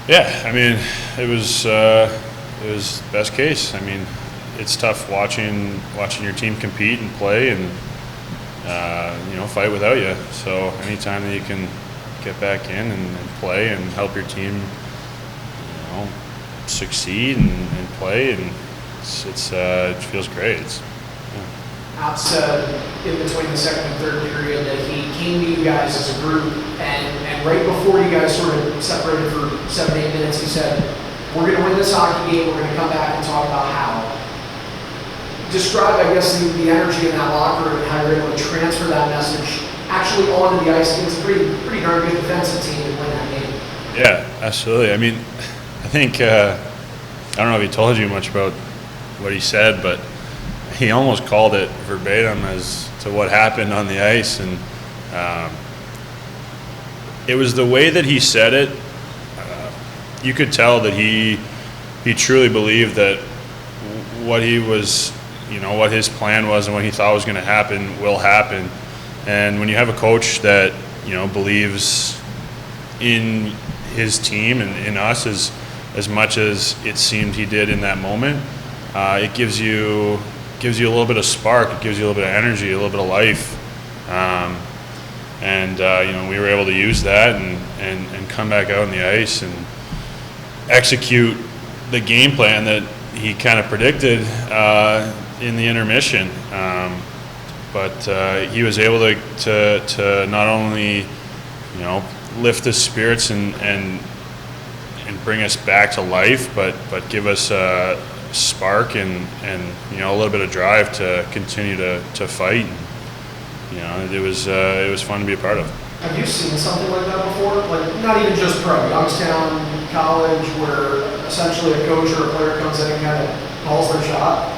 Yeah, I mean, it was best case. I mean, it's tough watching your team compete and play and fight without you. So anytime that you can get back in and play and help your team, succeed and play, and it feels great. Out said in between the second and third period that he came to you guys as a group, and right before you guys sort of separated for 7-8 minutes, he said, "We're going to win this hockey game. We're going to come back and talk about how." Describe, I guess, the energy in that locker room and how you're able to transfer that message actually onto the ice against a pretty darn good defensive team and win that game. Yeah, absolutely. I mean, I think I don't know if he told you much about what he said, but he almost called it verbatim as to what happened on the ice, and it was the way that he said it. You could tell that he truly believed that what he was, what his plan was and what he thought was going to happen will happen. And when you have a coach that believes in his team and in us as much as it seemed he did in that moment, it gives you a little bit of spark. It gives you a little bit of energy, a little bit of life, and we were able to use that and come back out on the ice and execute the game plan that he kind of predicted in the intermission. But he was able to not only lift the spirits and bring us back to life, but give us spark and a little bit of drive to continue to fight. It was fun to be a part of. Have you seen something like that before? Like, not even just pro, Youngstown, college, where essentially a coach or a player comes in and kind of calls their shot?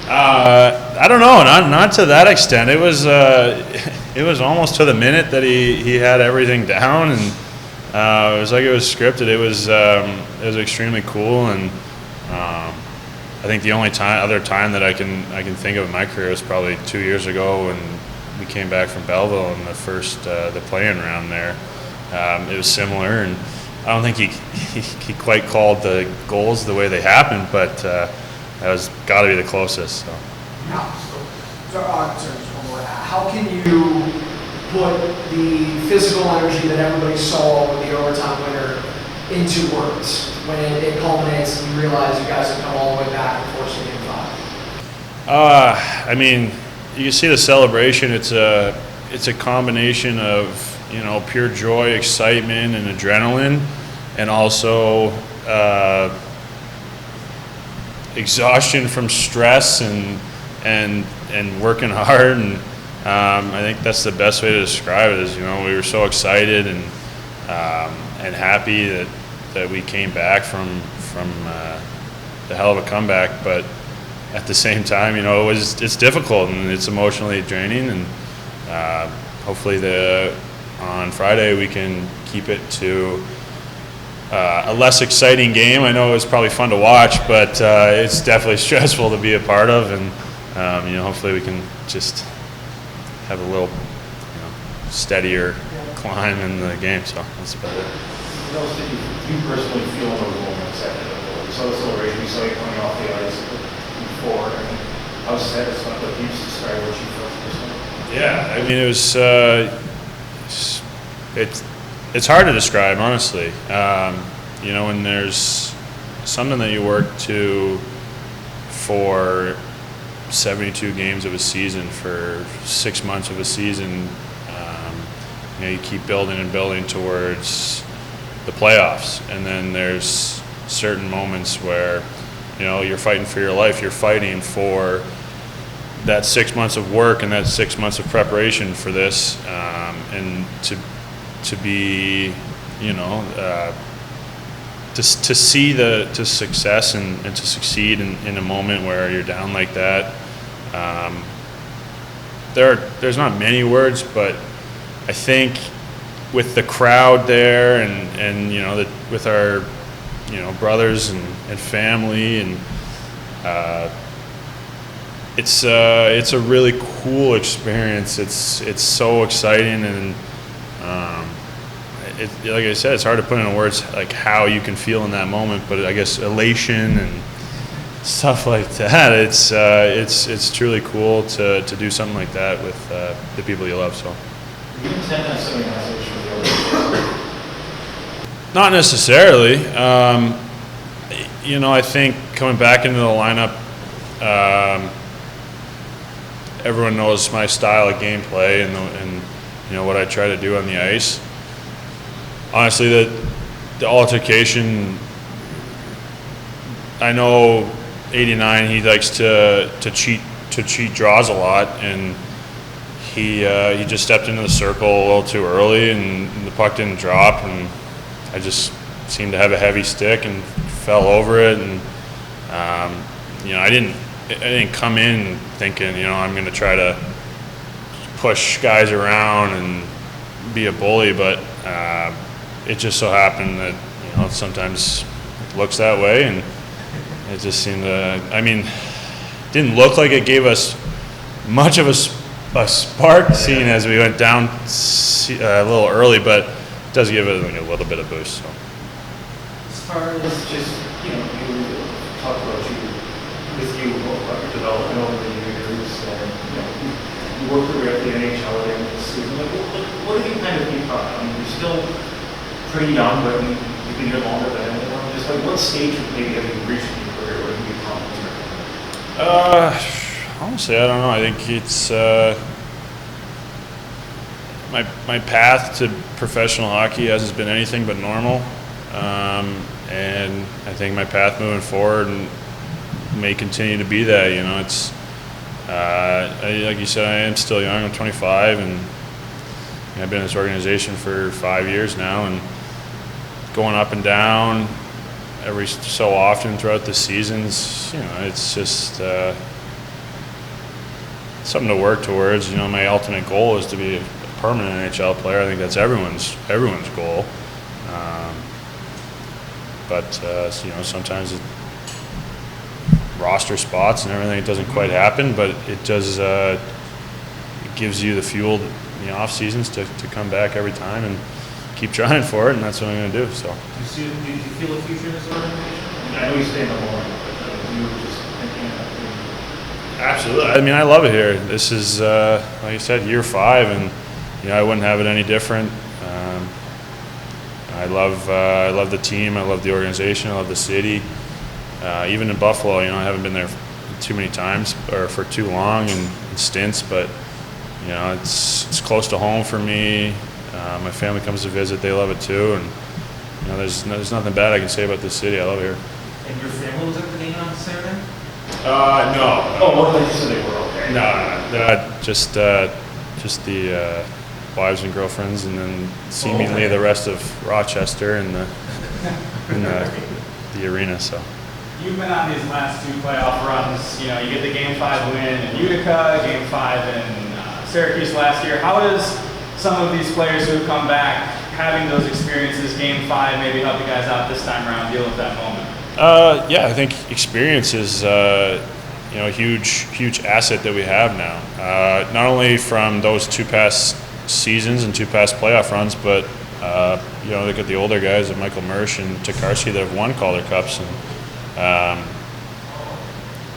I don't know, not to that extent. It was almost to the minute that he had everything down, and it was like it was scripted. It was extremely cool, and I think the only other time that I can think of in my career was probably 2 years ago when we came back from Belleville in the play-in round there. It was similar, and I don't think he quite called the goals the way they happened, but that was got to be the closest. So. Sorry, just one more. How can you put the physical energy that everybody saw with the overtime winner into words when it culminates and you realize you guys have come all the way back and forced a game 5? I mean, you can see the celebration. It's a combination of pure joy, excitement, and adrenaline, and also exhaustion from stress and working hard. And I think that's the best way to describe it. Is we were so excited and happy that we came back from the hell of a comeback, but at the same time, it's difficult and it's emotionally draining, and hopefully on Friday we can keep it to a less exciting game. I know it was probably fun to watch, but it's definitely stressful to be a part of, and hopefully we can just have a little steadier climb in the game. So that's about it. What did you personally feel in those moments after the celebration? We saw you coming off the ice before. How satisfied? Can you describe what you felt personally? Yeah, I mean, it was. It's hard to describe, honestly. When there's something that you work to for 72 games of a season, for 6 months of a season, you keep building and building towards the playoffs, and then there's certain moments where you're fighting for your life. You're fighting for that 6 months of work and that 6 months of preparation for this, and to be to see the success and to succeed in a moment where you're down like that. There's not many words, but I think with the crowd there and with our brothers and family, and it's a really cool experience. It's so exciting, and like I said, it's hard to put into words like how you can feel in that moment, but I guess elation and stuff like that. It's truly cool to do something like that with the people you love. So. You intend on something else for the organization? Not necessarily. I think coming back into the lineup, everyone knows my style of gameplay and what I try to do on the ice. Honestly, the altercation, I know 89, he likes to cheat draws a lot, and he just stepped into the circle a little too early, and the puck didn't drop, and I just seemed to have a heavy stick and fell over it, and I didn't come in thinking I'm going to try to push guys around and be a bully, but it just so happened that sometimes it looks that way, and it just seemed to. Didn't look like it gave us much of a spark, seeing as we went down a little early, but it does give it a little bit of boost. So. As far as just you talk about with you about your development over the years, and you worked your way up the NHL there this season. What have you kind of become? You're still pretty young, but you've been here longer than anyone. Just like what stage maybe have you reached in your career? What have you become? Honestly, I don't know. I think it's my path to professional hockey hasn't been anything but normal, and I think my path moving forward may continue to be that. It's like you said, I am still young. I'm 25, and I've been in this organization for 5 years now, and going up and down every so often throughout the seasons. It's just something to work towards. My ultimate goal is to be a permanent NHL player. I think that's everyone's goal. But sometimes roster spots and everything, it doesn't quite happen, but it does. It gives you the fuel in the off seasons to come back every time and keep trying for it, and that's what I'm going to do. So. Do you feel a future in this organization? I know you stay in the morning, but you were just thinking about. Absolutely. I love it here. This is, like you said, year 5, and I wouldn't have it any different. I love the team. I love the organization. I love the city. Even in Buffalo, I haven't been there too many times or for too long in stints, but it's close to home for me. My family comes to visit; they love it too, and there's nothing bad I can say about this city. I love it here. And your family was at the game on Saturday? No. Oh, well, they said they were okay. No, just the wives and girlfriends, and then seemingly the rest of Rochester and the arena. So. You've been on these last 2 playoff runs. You get the Game 5 win in Utica, Game 5 in Syracuse last year. How does some of these players who have come back, having those experiences, Game 5, maybe help you guys out this time around, deal with that moment? Yeah, I think experience is a huge asset that we have now. Not only from those 2 past seasons and 2 past playoff runs, but look at the older guys, like Michael Mersch and Tokarski, that have won Calder Cups, and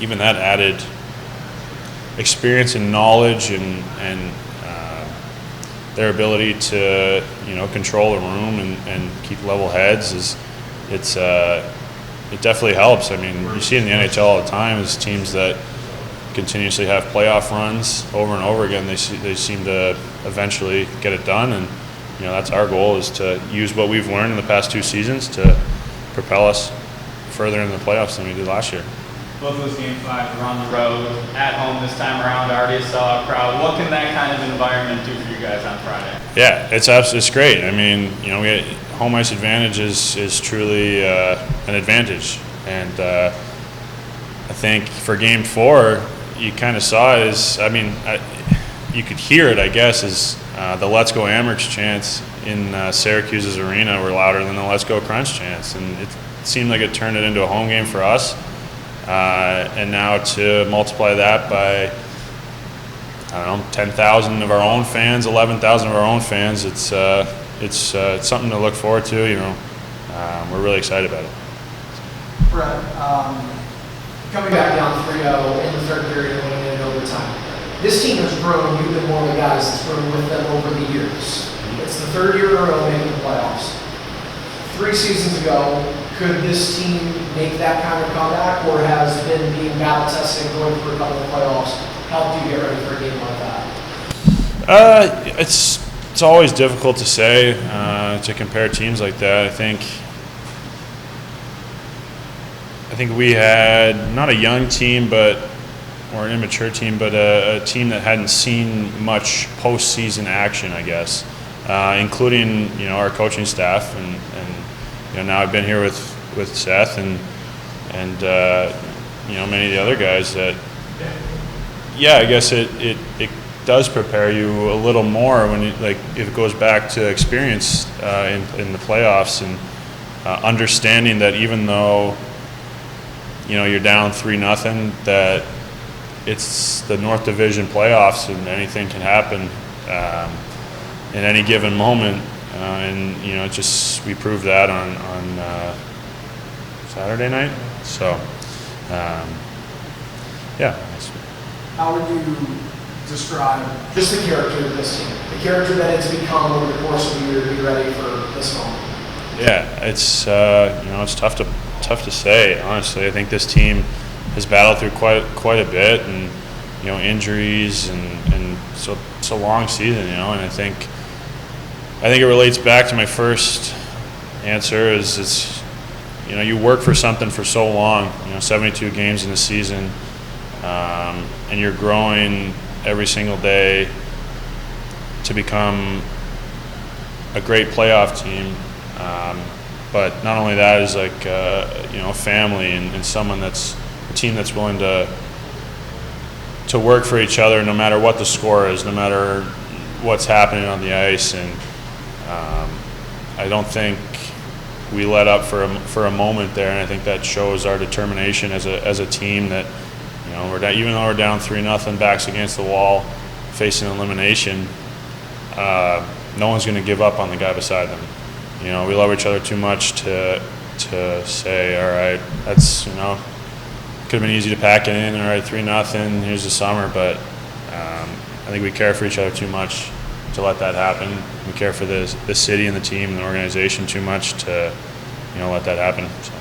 even that added experience and knowledge and their ability to control the room and keep level heads it definitely helps. You see it in the NHL all the time is teams that continuously have playoff runs over and over again. They seem to eventually get it done, and that's our goal, is to use what we've learned in the past 2 seasons to propel us further in the playoffs than we did last year. Both those Game 5s were on the road, at home this time around, already a sellout crowd. What can that kind of environment do for you guys on Friday? Yeah, it's great. We home ice advantage is truly an advantage, and I think for Game 4, you kind of saw it as, you could hear it, I guess, as the Let's Go Amherst chants in Syracuse's arena were louder than the Let's Go Crunch chants, and it seemed like it turned it into a home game for us. And now to multiply that by, 10,000 of our own fans, 11,000 of our own fans, it's it's something to look forward to. We're really excited about it. Brett, coming back down 3-0 in the third period and winning it in overtime. This team has grown. You've been one of the guys that's grown with them over the years. It's the third year in a row making the playoffs. 3 seasons ago, could this team make that kind of comeback, or has been being battle tested and going through a couple of playoffs helped you get ready for a game like that? It's always difficult to say, to compare teams like that. I think we had not a young team, or an immature team, but a team that hadn't seen much postseason action, I guess, including our coaching staff, and now I've been here with Seth and many of the other guys that, I guess it does prepare you a little more when if it goes back to experience in the playoffs, and understanding that even though you're down 3-0, that it's the North Division playoffs and anything can happen in any given moment, and we proved that on Saturday night. So How would you describe just the character of this team, the character that it's become over the course of the year to be ready for this moment? Yeah, it's it's tough to say, honestly. I think this team has battled through quite a bit, and injuries, and so it's a long season, and I think it relates back to my first answer. It's you work for something for so long, 72 games in a season, and you're growing every single day to become a great playoff team. But not only that, is a family, and someone that's a team that's willing to work for each other no matter what the score is, no matter what's happening on the ice. And I don't think we let up for a moment there, and I think that shows our determination as a team that even though we're down 3-0, backs against the wall, facing elimination, no one's going to give up on the guy beside them. We love each other too much to say, all right, that's could have been easy to pack it in. All right, 3-0, here's the summer. But I think we care for each other too much to let that happen. We care for the city and the team and the organization too much to let that happen. So.